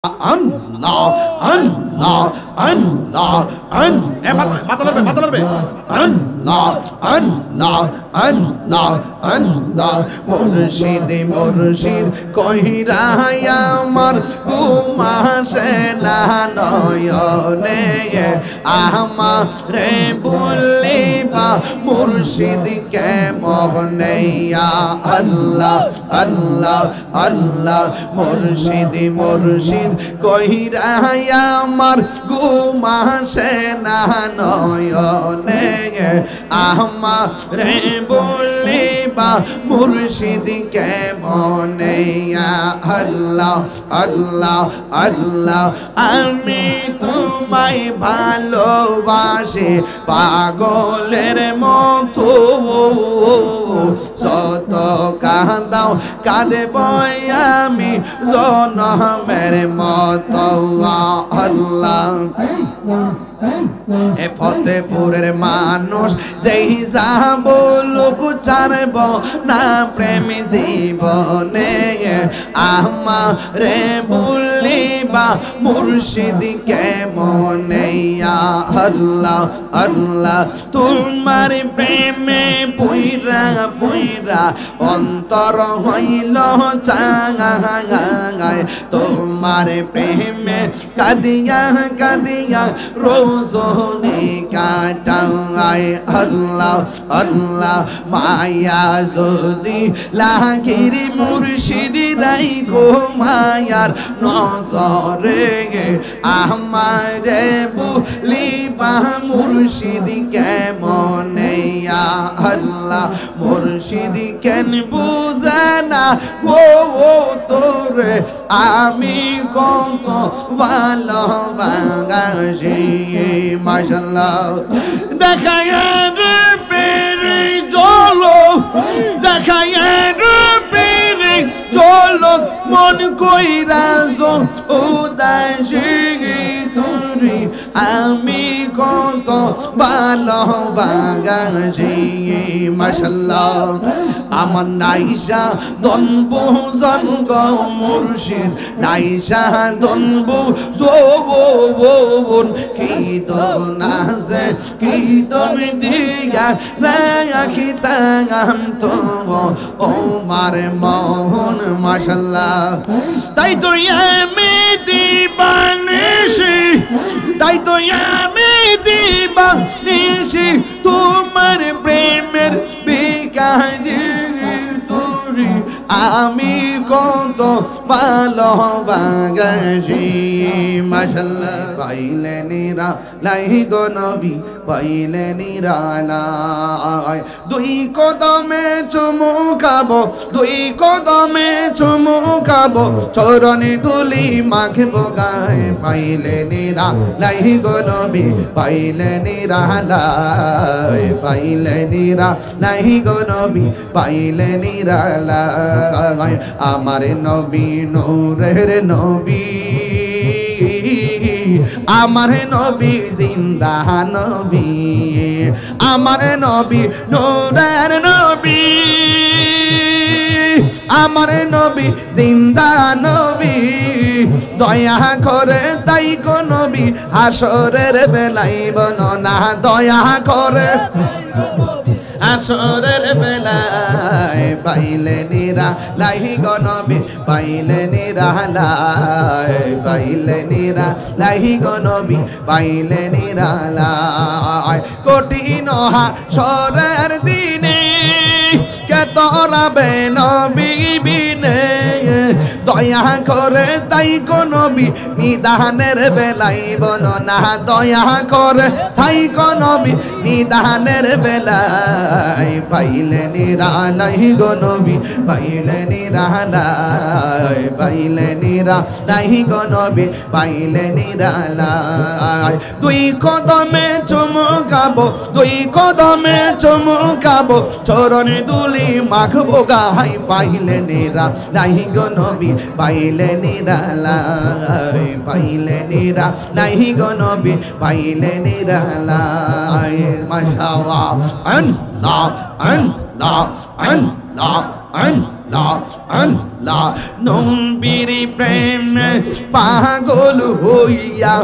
Allah, Allah, Allah, মাথা লড়বে Allah, Allah, Allah, Allah, মুর্শিদ মুর্শিদ কইরা আমার ঘুমাসে না নয়নে আমারে বলিবা মুর্শিদ কেমনে আল্লাহ আল্লাহ আল্লাহ মুর্শিদ মুর্শিদ কইরা আমার ঘুমাসে না নয়নে আমারে বলিবা মুর্শিদ কেমনে আল্লাহ আল্লাহ আল্লাহ আমি তোমায় ভালোবাসি পাগলের মতো শত কাঁদাও কাঁদব আমি জনমের মতো আল্লাহ এ ফতেপুরের মানুষ যেই যা বলুক ছাড়ব না প্রেম জীবনে আমারে বলিবা মুর্শিদ কেমনে আল্লাহ আল্লাহ তোমার প্রেমে পুইরা পুইরা অন্তর হইল চাঙায় তোমার প্রেমে কাঁদিয়া কাঁদিয়া রোজনে কাটায় আল্লাহ আল্লাহ মায়া যদি লাগির মুর্শিদ রাই গো মায়ার নজরে আমারে বলিবা মুর্শিদ কেমনে আল্লাহ মুর্শিদ কেন বুঝে না ও তোরে আমি কত ভালোবাসি মাশাআল্লাহ দেখায় পেরে চলো দেখায় পেরে চলো মন কইরা উদাসী তুরি আমি কত ভালোবাসি মাশাআল্লাহ আমার নাইসা দনব জনগ মুর্শিদ নাইসা দনব জোবন কি তো নাছে কি তুমি দিয়া রাখিতাম তো ও মার মোহন মাশাআল্লাহ তাই তো আমি দিবানিশি তাই তো আমি দিবানিশি তোমার প্রেমের বিকারি তুরি আমি কত ভালোবাসি মাশাআল্লাহ পাইলে নিরা লাই গো নবী পাইলে নিরালায় দুই কদমে চুমুকাবো দুই কদমে চুমুকাবো চরণে ধুলি মাখবো গায়ে পাইলে নিরা লাই গো নবী পাইলে নিরালায় পাইলে নিরা লাই গো নবী পাইলে নিরালায় আমার নবী নূরের নবী আমার নবী জিন্দা নবী আমার নবী নূরের নবী আমার নবী জিন্দা নবী দয়া করে তাই গো নবী হাসরের বেলাই বর্ণনা দয়া করে আসরের বেলায় পাইলে নিরা লাই গো নবী পাইলে নিরা লাই পাইলে নিরা লাই গো নবী পাইলে নিরা লাই কঠিন হাসরের দিনে কে তোরাবে নবী বিনে দয়া করে তাই গো নবী নিদানের বেলাই বর্ণনা দয়া করে তাই গো নবী নিদানের বেলায় পাইলে নিরালাই গো নবী পাইলে নিরালাই পাইলে নিরালাই গো নবী পাইলে নিরালাই দুই কদমে চুমুকাবো দুই কদমে চুমুকাবো চরণে দুলি মাখবো গায় পাইলে নিরালাই গো নবী পাইলে নিরালাই পাইলে নিরালাই গো নবী পাইলে নিরালাই মাশাআল্লাহ আল্লাহ আল্লাহ আল্লাহ আল্লাহ আল্লাহ নবীর প্রেমে পাগল হইয়া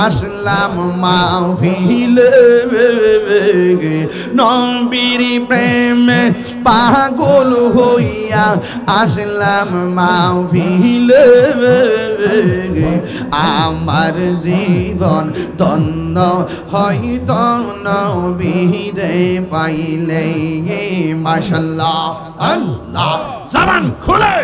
আসলাম মাহফিলে নবীর প্রেমে পাগল হইয়া আসলাম মাহফিলে আমার জীবন ধন্য হইত নবীরে পাইলে মাশাআল্লাহ আল্লাহ জবান খুলে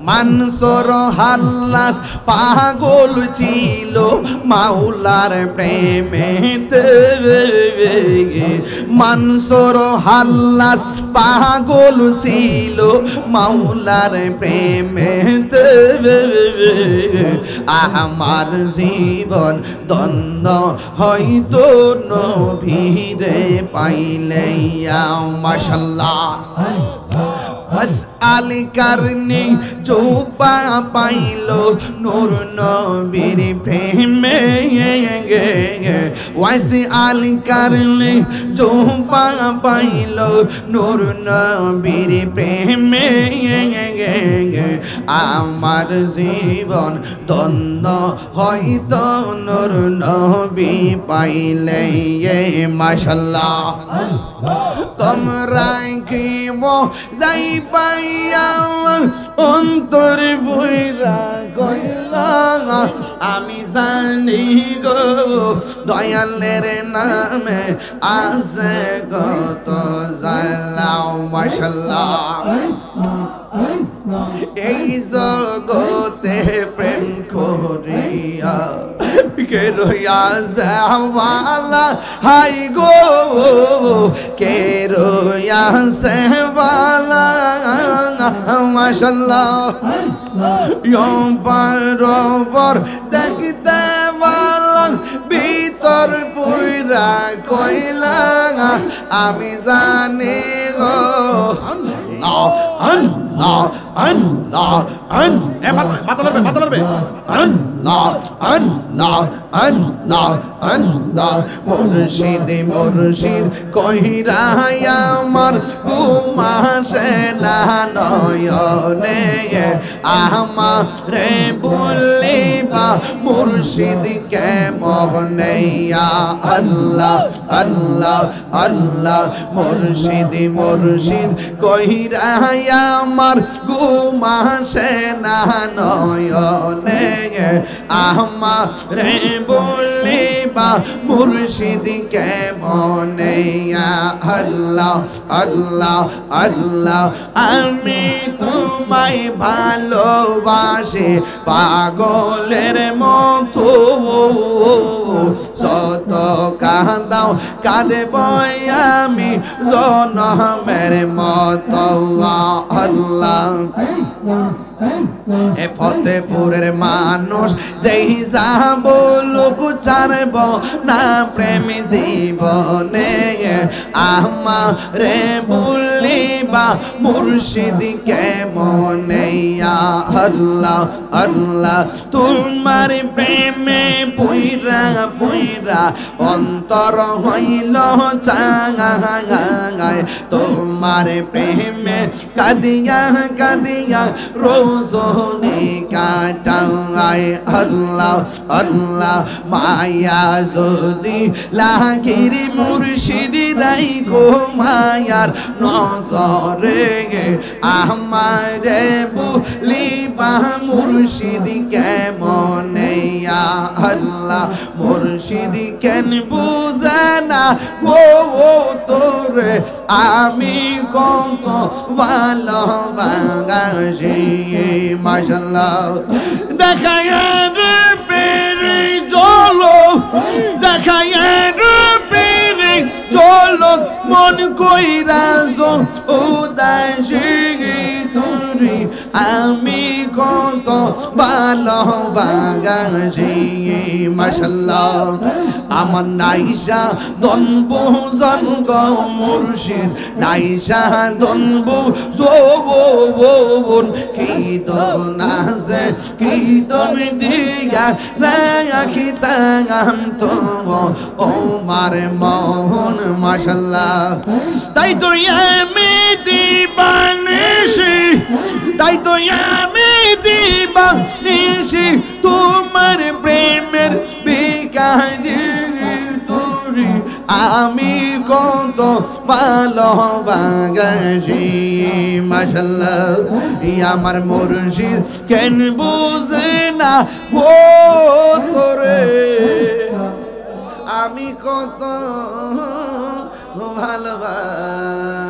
মানসুর হাল্লাস পাগল ছিল মাওলার প্রেমেতে মানসুর হাল্লাস পাগল ছিল মাওলার প্রেমেতে আমার জীবন ধন্য হইতো নবীরে পাইলে মাশাআল্লাহ बस आली करनी जो पाइलो नूर नबीर प्रेम में वैसे आली करनी जो पाइलो नूर नबीर प्रेम में आमार जीवन धন্য হইতো নূর নবী পাইলে মাশাআল্লাহ তোমরা কি যাই পাইয়া অন্তর বইরা গইলা আমি জানি গো দয়ালের নামে আছে কত জালা মাশাআল্লাহ এই জগতে প্রেম করিয়া কে রইয়া যাওয়ালা হাই গো কে রইয়া সেওয়ালা মাশাআল্লাহ ইয়ম বরাবর দেখতে ওয়ালা ভিতর পুরা কইলা আমি জানি গো আল্লাহ আল্লাহ এ মাথা লড়বে আল্লাহ আল্লাহ আল্লাহ আল্লাহ মুর্শিদ মুর্শিদ কইরা আমার ঘুমাসে না নয়নে আমারে বলিবা মুর্শিদ কে মগনে আল্লাহ আল্লাহ আল্লাহ মুর্শিদ মুর্শিদ কইরা আমার ঘুমাসে না নয়নে আমারে বলিবা মুর্শিদ কেমনে আল্লাহ আল্লাহ আল্লাহ আমি তোমায় ভালোবাসি পাগলের মতো শত কাঁদাও কাঁদব আমি জনমের মতো আল্লাহ এ ফতেপুরের মানুষ যেই যাব লোক চারব না প্রেম জীবনে আমারে বলিবা মুর্শিদ কেমনে আল্লাহ আল্লাহ তোমার প্রেমে পুইরা পুইরা অন্তর হইল চাঙায় তোমার প্রেমে কাঁদিয়া কাঁদিয়া রোজনে কাটায় আল্লাহ আল্লাহ মায়া যদি লাগির মুর্শিদ রাই গো মায়ার নজরে আমারে বলিবা মুর্শিদ কেমনে আল্লাহ মুর্শিদ কেন বুঝানা ও তোরে আমি কত ভালোবাসি মাশাআল্লাহ দেখায় রে পেরে চলো দেখায় রে পেরে চলো মন কইরা উদাসী তোরে আমি কত ভালোবাসি মাশাআল্লাহ আমার নাইসা দনবু জনগ মুর্শিদ নাইসা দনবু জোবন কি দল নাচে কি দল দিয়া রাখি তাগাম তো ও মারে মোহন মাশাআল্লাহ তাই তো আমি দিবানিশি তাই তো আমি দিবানিশি তোমার প্রেমের বিকারি তোরি আমি কত ভালোবাসি মাশাআল্লাহ আমার মুর্শিদ কেন বুঝে না ও তোরে আমি কত ভালোবাসি